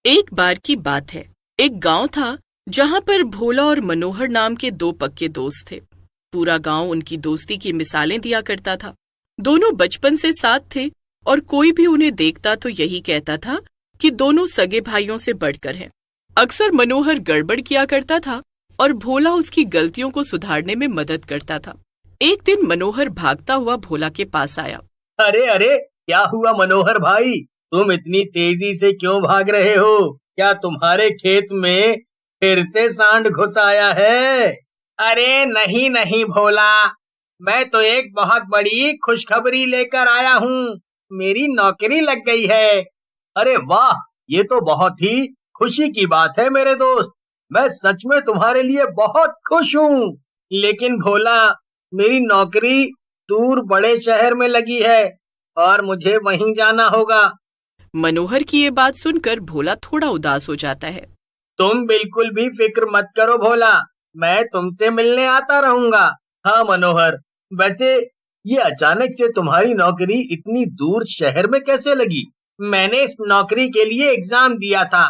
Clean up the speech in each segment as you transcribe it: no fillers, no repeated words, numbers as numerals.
एक बार की बात है। एक गांव था जहां पर भोला और मनोहर नाम के दो पक्के दोस्त थे। पूरा गांव उनकी दोस्ती की मिसालें दिया करता था। दोनों बचपन से साथ थे और कोई भी उन्हें देखता तो यही कहता था कि दोनों सगे भाइयों से बढ़कर हैं। अक्सर मनोहर गड़बड़ किया करता था और भोला उसकी गलतियों को सुधारने में मदद करता था। एक दिन मनोहर भागता हुआ भोला के पास आया। अरे अरे, क्या हुआ मनोहर भाई? तुम इतनी तेजी से क्यों भाग रहे हो? क्या तुम्हारे खेत में फिर से सांड घुस आया है? अरे नहीं नहीं भोला, मैं तो एक बहुत बड़ी खुशखबरी लेकर आया हूँ। मेरी नौकरी लग गई है। अरे वाह, ये तो बहुत ही खुशी की बात है मेरे दोस्त। मैं सच में तुम्हारे लिए बहुत खुश हूँ। लेकिन भोला, मेरी नौकरी दूर बड़े शहर में लगी है और मुझे वहीं जाना होगा। मनोहर की ये बात सुनकर भोला थोड़ा उदास हो जाता है। तुम बिल्कुल भी फिक्र मत करो भोला, मैं तुमसे मिलने आता रहूंगा। हाँ मनोहर, वैसे ये अचानक से तुम्हारी नौकरी इतनी दूर शहर में कैसे लगी? मैंने इस नौकरी के लिए एग्जाम दिया था।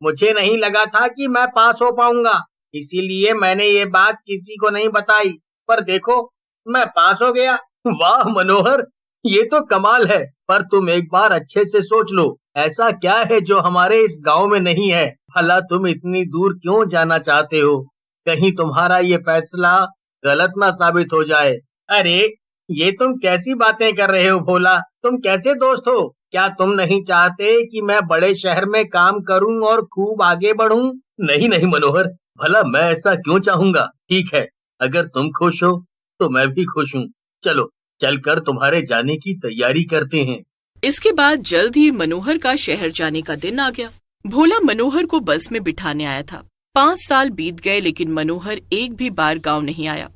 मुझे नहीं लगा था कि मैं पास हो पाऊंगा, इसीलिए मैंने ये बात किसी को नहीं बताई। पर देखो, मैं पास हो गया। वाह मनोहर, ये तो कमाल है। पर तुम एक बार अच्छे से सोच लो, ऐसा क्या है जो हमारे इस गांव में नहीं है? भला तुम इतनी दूर क्यों जाना चाहते हो? कहीं तुम्हारा ये फैसला गलत ना साबित हो जाए। अरे, ये तुम कैसी बातें कर रहे हो भोला? तुम कैसे दोस्त हो? क्या तुम नहीं चाहते कि मैं बड़े शहर में काम करूं और खूब आगे बढ़ूं? नहीं नहीं मनोहर, भला मैं ऐसा क्यों चाहूंगा? ठीक है, अगर तुम खुश हो तो मैं भी खुश हूँ। चलो, चलकर तुम्हारे जाने की तैयारी करते हैं। इसके बाद जल्द ही मनोहर का शहर जाने का दिन आ गया। भोला मनोहर को बस में बिठाने आया था। 5 साल बीत गए लेकिन मनोहर एक भी बार गांव नहीं आया।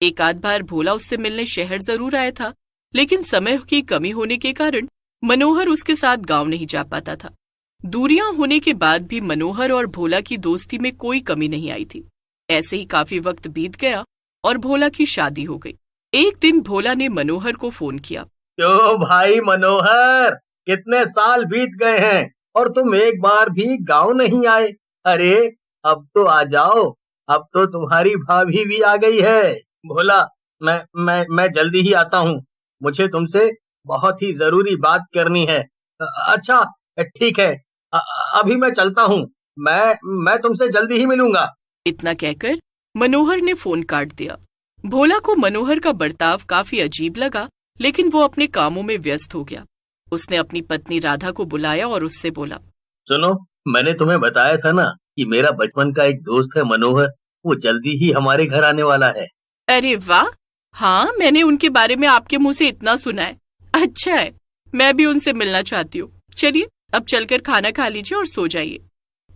एक आध बार भोला उससे मिलने शहर जरूर आया था, लेकिन समय की कमी होने के कारण मनोहर उसके साथ गांव नहीं जा पाता था। दूरियां होने के बाद भी मनोहर और भोला की दोस्ती में कोई कमी नहीं आई थी। ऐसे ही काफी वक्त बीत गया और भोला की शादी हो गई। एक दिन भोला ने मनोहर को फोन किया। क्यों भाई मनोहर, कितने साल बीत गए हैं और तुम एक बार भी गांव नहीं आए? अरे, अब तो आ जाओ, अब तो तुम्हारी भाभी भी आ गई है। भोला, मैं जल्दी ही आता हूँ। मुझे तुमसे बहुत ही जरूरी बात करनी है। अच्छा, ठीक है। अभी मैं चलता हूँ। मैं तुमसे जल्दी ही मिलूंगा। इतना कहकर मनोहर ने फोन काट दिया। भोला को मनोहर का बर्ताव काफी अजीब लगा, लेकिन वो अपने कामों में व्यस्त हो गया। उसने अपनी पत्नी राधा को बुलाया और उससे बोला, सुनो, मैंने तुम्हें बताया था ना कि मेरा बचपन का एक दोस्त है मनोहर। वो जल्दी ही हमारे घर आने वाला है। अरे वाह, हाँ मैंने उनके बारे में आपके मुंह से इतना सुना है। अच्छा है, मैं भी उनसे मिलना चाहती हूँ। चलिए अब चलकर खाना खा लीजिए और सो जाइए।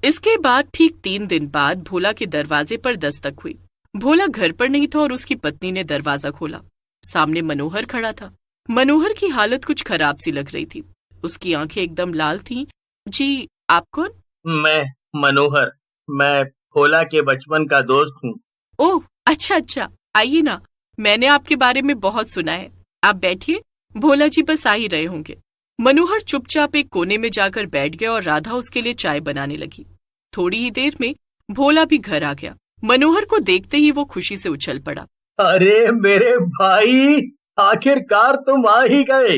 इसके बाद ठीक 3 दिन बाद भोला के दरवाजे पर दस्तक हुई। भोला घर पर नहीं था और उसकी पत्नी ने दरवाजा खोला। सामने मनोहर खड़ा था। मनोहर की हालत कुछ खराब सी लग रही थी। उसकी आंखें एकदम लाल थीं। जी, आप कौन? मैं मनोहर, मैं भोला के बचपन का दोस्त हूँ। ओह अच्छा अच्छा, आइए ना, मैंने आपके बारे में बहुत सुना है। आप बैठिए, भोला जी बस आ ही रहे होंगे। मनोहर चुपचाप एक कोने में जाकर बैठ गया और राधा उसके लिए चाय बनाने लगी। थोड़ी ही देर में भोला भी घर आ गया। मनोहर को देखते ही वो खुशी से उछल पड़ा। अरे मेरे भाई, आखिरकार तुम आ ही गए।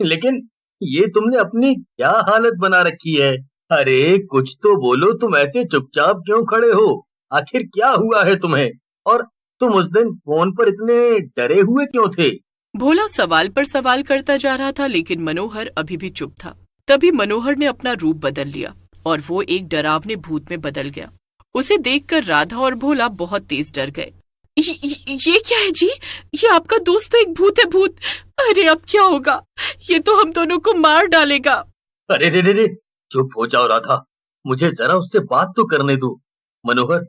लेकिन ये तुमने अपनी क्या हालत बना रखी है? अरे कुछ तो बोलो, तुम ऐसे चुपचाप क्यों खड़े हो? आखिर क्या हुआ है तुम्हें? और तुम उस दिन फोन पर इतने डरे हुए क्यों थे? भोला सवाल पर सवाल करता जा रहा था, लेकिन मनोहर अभी भी चुप था। तभी मनोहर ने अपना रूप बदल लिया और वो एक डरावने भूत में बदल गया। उसे देखकर राधा और भोला बहुत तेज डर गए। ये क्या है जी? ये आपका दोस्त तो एक भूत है, भूत! अरे अब क्या होगा? ये तो हम दोनों को मार डालेगा। अरे रे रे रे, चुप हो जाओ राधा, मुझे जरा उससे बात तो करने दो। मनोहर,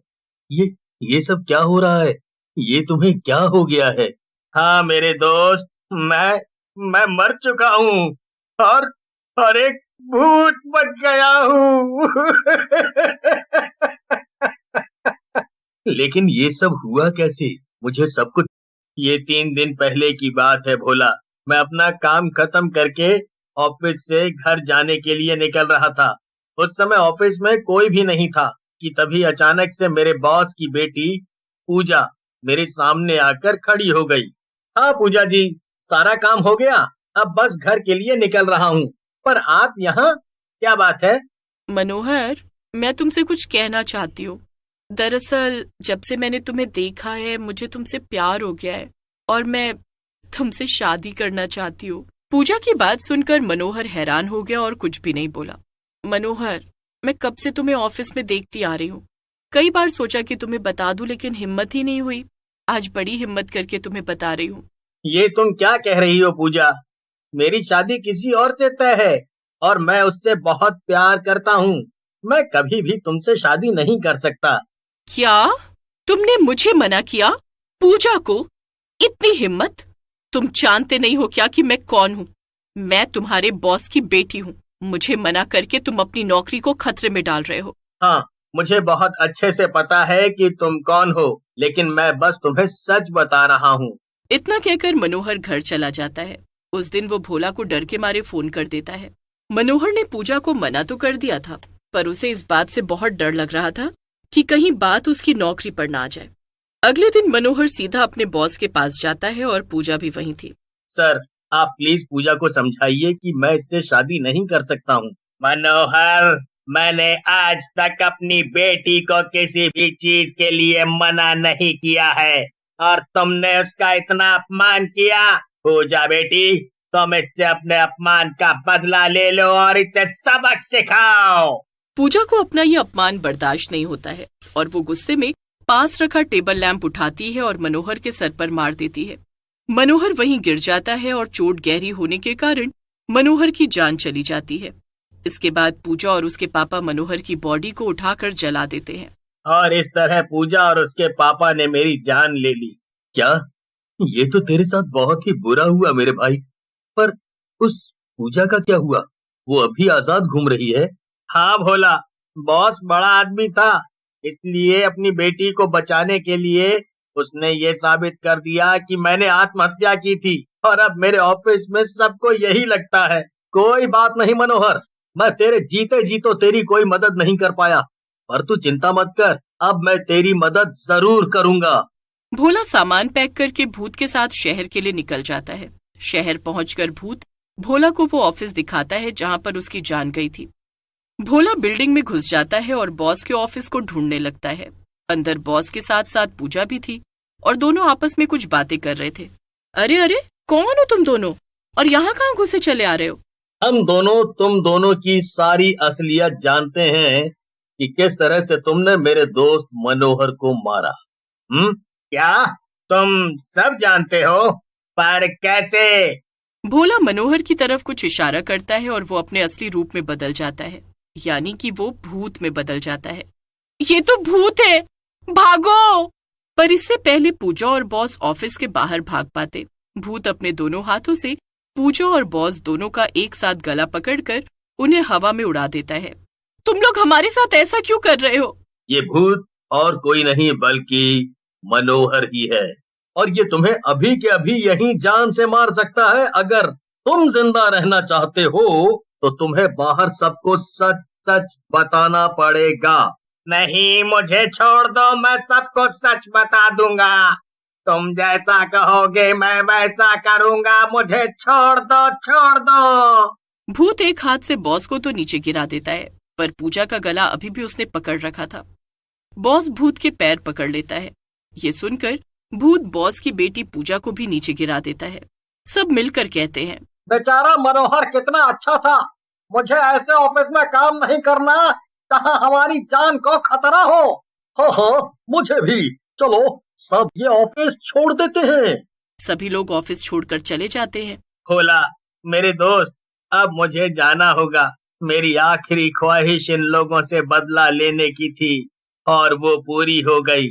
ये ये सब क्या हो रहा है? ये तुम्हें क्या हो गया है? हाँ मेरे दोस्त, मैं मर चुका हूँ और एक भूत बन गया हूँ। लेकिन ये सब हुआ कैसे? मुझे सब कुछ। ये 3 दिन पहले की बात है भोला। मैं अपना काम खत्म करके ऑफिस से घर जाने के लिए निकल रहा था। उस समय ऑफिस में कोई भी नहीं था कि तभी अचानक से मेरे बॉस की बेटी पूजा मेरे सामने आकर खड़ी हो गई। हाँ पूजा जी, सारा काम हो गया, अब बस घर के लिए निकल रहा हूँ। पर आप यहाँ, क्या बात है? मनोहर, मैं तुमसे कुछ कहना चाहती हूँ। दरअसल जब से मैंने तुम्हें देखा है मुझे तुमसे प्यार हो गया है और मैं तुमसे शादी करना चाहती हूँ। पूजा की बात सुनकर मनोहर हैरान हो गया और कुछ भी नहीं बोला। मनोहर, मैं कब से तुम्हें ऑफिस में देखती आ रही हूँ। कई बार सोचा कि तुम्हें बता दूं लेकिन हिम्मत ही नहीं हुई। आज बड़ी हिम्मत करके तुम्हें बता रही हूँ। ये तुम क्या कह रही हो पूजा? मेरी शादी किसी और से तय है और मैं उससे बहुत प्यार करता हूँ। मैं कभी भी तुमसे शादी नहीं कर सकता। क्या तुमने मुझे मना किया? पूजा को? इतनी हिम्मत? तुम जानते नहीं हो क्या कि मैं कौन हूँ? मैं तुम्हारे बॉस की बेटी हूँ। मुझे मना करके तुम अपनी नौकरी को खतरे में डाल रहे हो। हाँ, मुझे बहुत अच्छे से पता है कि तुम कौन हो, लेकिन मैं बस तुम्हें सच बता रहा हूँ। इतना कहकर मनोहर घर चला जाता है। उस दिन वो भोला को डर के मारे फोन कर देता है। मनोहर ने पूजा को मना तो कर दिया था, पर उसे इस बात से बहुत डर लग रहा था कि कहीं बात उसकी नौकरी पर ना आ जाए। अगले दिन मनोहर सीधा अपने बॉस के पास जाता है और पूजा भी वहीं थी। सर, आप प्लीज पूजा को समझाइए कि मैं इससे शादी नहीं कर सकता हूँ। मनोहर, मैंने आज तक अपनी बेटी को किसी भी चीज के लिए मना नहीं किया है और तुमने उसका इतना अपमान किया। पूजा बेटी, तुम इससे अपने अपमान का बदला ले लो और इसे सबक सिखाओ। पूजा को अपना ये अपमान बर्दाश्त नहीं होता है और वो गुस्से में पास रखा टेबल लैंप उठाती है और मनोहर के सर पर मार देती है। मनोहर वहीं गिर जाता है और चोट गहरी होने के कारण मनोहर की जान चली जाती है। इसके बाद पूजा और उसके पापा मनोहर की बॉडी को उठाकर जला देते हैं। और इस तरह पूजा और उसके पापा ने मेरी जान ले ली। क्या? ये तो तेरे साथ बहुत ही बुरा हुआ मेरे भाई। पर उस पूजा का क्या हुआ? वो अभी आजाद घूम रही है। हाँ भोला, बॉस बड़ा आदमी था, इसलिए अपनी बेटी को बचाने के लिए उसने ये साबित कर दिया कि मैंने आत्महत्या की थी और अब मेरे ऑफिस में सबको यही लगता है। कोई बात नहीं मनोहर, मैं तेरे जीते जी तो तेरी कोई मदद नहीं कर पाया, पर तू चिंता मत कर, अब मैं तेरी मदद जरूर करूंगा। भोला सामान पैक करके भूत के साथ शहर के लिए निकल जाता है। शहर पहुंचकर भूत भोला को वो ऑफिस दिखाता है जहां पर उसकी जान गई थी। भोला बिल्डिंग में घुस जाता है और बॉस के ऑफिस को ढूंढने लगता है। अंदर बॉस के साथ साथ पूजा भी थी और दोनों आपस में कुछ बातें कर रहे थे। अरे अरे, कौन हो तुम दोनों और यहाँ कहाँ घुसे चले आ रहे हो? हम दोनों तुम दोनों की सारी असलियत जानते हैं कि किस तरह से तुमने मेरे दोस्त मनोहर को मारा। क्या तुम सब जानते हो? पर कैसे? भोला मनोहर की तरफ कुछ इशारा करता है और वो अपने असली रूप में बदल जाता है, यानी कि वो भूत में बदल जाता है। ये तो भूत है, भागो! पर इससे पहले पूजा और बॉस ऑफिस के बाहर भाग पाते, भूत अपने दोनों हाथों से पूजा और बॉस दोनों का एक साथ गला पकड़कर उन्हें हवा में उड़ा देता है। तुम लोग हमारे साथ ऐसा क्यों कर रहे हो? ये भूत और कोई नहीं बल्कि मनोहर ही है और ये तुम्हें अभी के अभी यहीं जान से मार सकता है। अगर तुम जिंदा रहना चाहते हो तो तुम्हें बाहर सबको सच सच बताना पड़ेगा। नहीं, मुझे छोड़ दो, मैं सबको सच बता दूंगा। तुम जैसा कहोगे मैं वैसा करूंगा, मुझे छोड़ दो, छोड़ दो। भूत एक हाथ से बॉस को तो नीचे गिरा देता है, पर पूजा का गला अभी भी उसने पकड़ रखा था। बॉस भूत के पैर पकड़ लेता है। ये सुनकर भूत बॉस की बेटी पूजा को भी नीचे गिरा देता है। सब मिलकर कहते हैं, बेचारा मनोहर कितना अच्छा था, मुझे ऐसे ऑफिस में काम नहीं करना जहाँ हमारी जान को खतरा हो। हाँ, मुझे भी। चलो सब ये ऑफिस छोड़ देते हैं। सभी लोग ऑफिस छोड़कर चले जाते हैं। भोला मेरे दोस्त, अब मुझे जाना होगा। मेरी आखिरी ख्वाहिश इन लोगों से बदला लेने की थी और वो पूरी हो गई।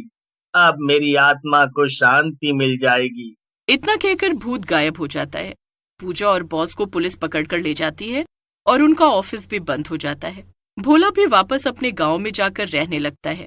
अब मेरी आत्मा को शांति मिल जाएगी। इतना कहकर भूत गायब हो जाता है। पूजा और बॉस को पुलिस पकड़कर ले जाती है और उनका ऑफिस भी बंद हो जाता है। भोला भी वापस अपने गांव में जाकर रहने लगता है।